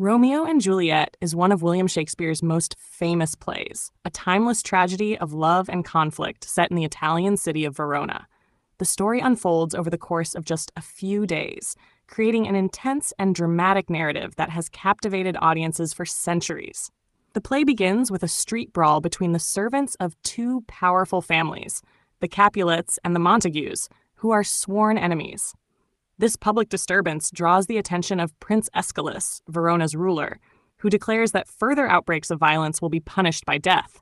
Romeo and Juliet is one of William Shakespeare's most famous plays, a timeless tragedy of love and conflict set in the Italian city of Verona. The story unfolds over the course of just a few days, creating an intense and dramatic narrative that has captivated audiences for centuries. The play begins with a street brawl between the servants of two powerful families, the Capulets and the Montagues, who are sworn enemies. This public disturbance draws the attention of Prince Aeschylus, Verona's ruler, who declares that further outbreaks of violence will be punished by death.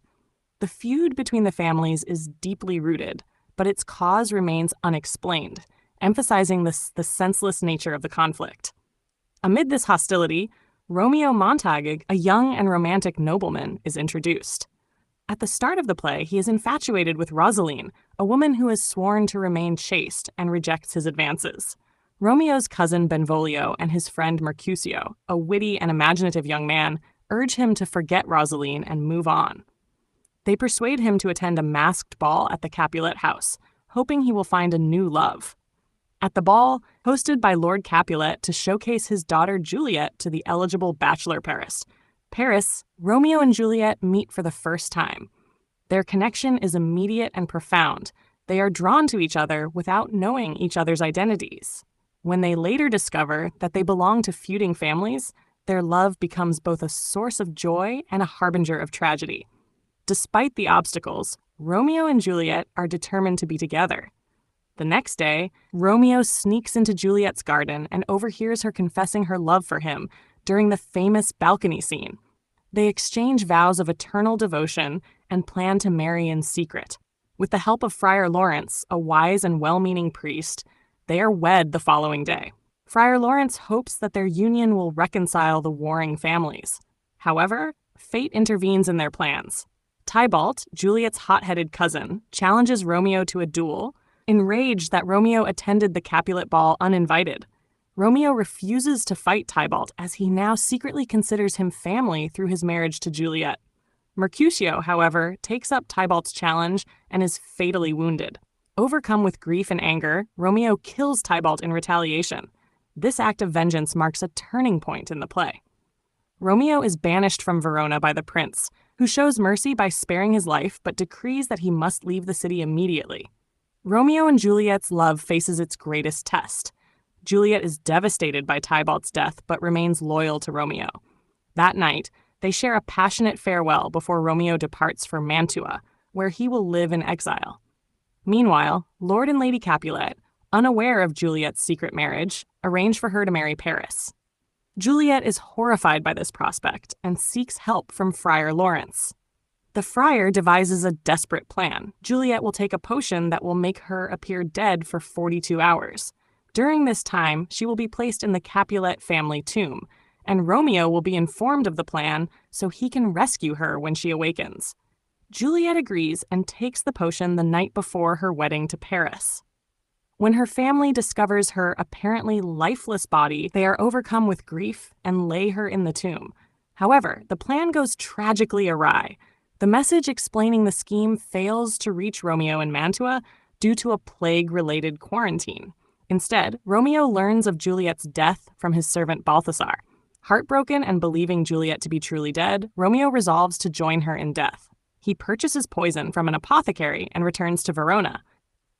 The feud between the families is deeply rooted, but its cause remains unexplained, emphasizing the senseless nature of the conflict. Amid this hostility, Romeo Montague, a young and romantic nobleman, is introduced. At the start of the play, he is infatuated with Rosaline, a woman who has sworn to remain chaste and rejects his advances. Romeo's cousin Benvolio and his friend Mercutio, a witty and imaginative young man, urge him to forget Rosaline and move on. They persuade him to attend a masked ball at the Capulet house, hoping he will find a new love. At the ball, hosted by Lord Capulet to showcase his daughter Juliet to the eligible bachelor Paris, Romeo and Juliet meet for the first time. Their connection is immediate and profound. They are drawn to each other without knowing each other's identities. When they later discover that they belong to feuding families, their love becomes both a source of joy and a harbinger of tragedy. Despite the obstacles, Romeo and Juliet are determined to be together. The next day, Romeo sneaks into Juliet's garden and overhears her confessing her love for him during the famous balcony scene. They exchange vows of eternal devotion and plan to marry in secret. With the help of Friar Lawrence, a wise and well-meaning priest, they are wed the following day. Friar Lawrence hopes that their union will reconcile the warring families. However, fate intervenes in their plans. Tybalt, Juliet's hot-headed cousin, challenges Romeo to a duel, enraged that Romeo attended the Capulet ball uninvited. Romeo refuses to fight Tybalt as he now secretly considers him family through his marriage to Juliet. Mercutio, however, takes up Tybalt's challenge and is fatally wounded. Overcome with grief and anger, Romeo kills Tybalt in retaliation. This act of vengeance marks a turning point in the play. Romeo is banished from Verona by the prince, who shows mercy by sparing his life but decrees that he must leave the city immediately. Romeo and Juliet's love faces its greatest test. Juliet is devastated by Tybalt's death but remains loyal to Romeo. That night, they share a passionate farewell before Romeo departs for Mantua, where he will live in exile. Meanwhile, Lord and Lady Capulet, unaware of Juliet's secret marriage, arrange for her to marry Paris. Juliet is horrified by this prospect and seeks help from Friar Lawrence. The friar devises a desperate plan. Juliet will take a potion that will make her appear dead for 42 hours. During this time, she will be placed in the Capulet family tomb, and Romeo will be informed of the plan so he can rescue her when she awakens. Juliet agrees and takes the potion the night before her wedding to Paris. When her family discovers her apparently lifeless body, they are overcome with grief and lay her in the tomb. However, the plan goes tragically awry. The message explaining the scheme fails to reach Romeo in Mantua due to a plague-related quarantine. Instead, Romeo learns of Juliet's death from his servant Balthasar. Heartbroken and believing Juliet to be truly dead, Romeo resolves to join her in death. He purchases poison from an apothecary and returns to Verona.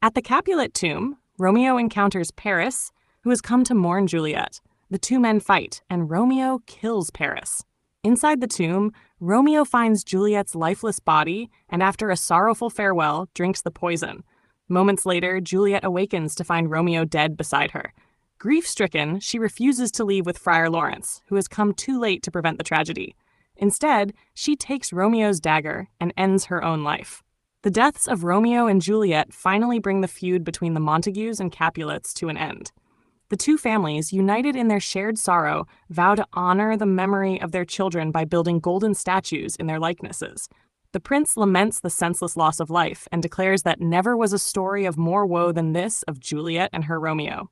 At the Capulet tomb, Romeo encounters Paris, who has come to mourn Juliet. The two men fight, and Romeo kills Paris. Inside the tomb, Romeo finds Juliet's lifeless body and, after a sorrowful farewell, drinks the poison. Moments later, Juliet awakens to find Romeo dead beside her. Grief-stricken, she refuses to leave with Friar Lawrence, who has come too late to prevent the tragedy. Instead, she takes Romeo's dagger and ends her own life. The deaths of Romeo and Juliet finally bring the feud between the Montagues and Capulets to an end. The two families, united in their shared sorrow, vow to honor the memory of their children by building golden statues in their likenesses. The prince laments the senseless loss of life and declares that never was a story of more woe than this of Juliet and her Romeo.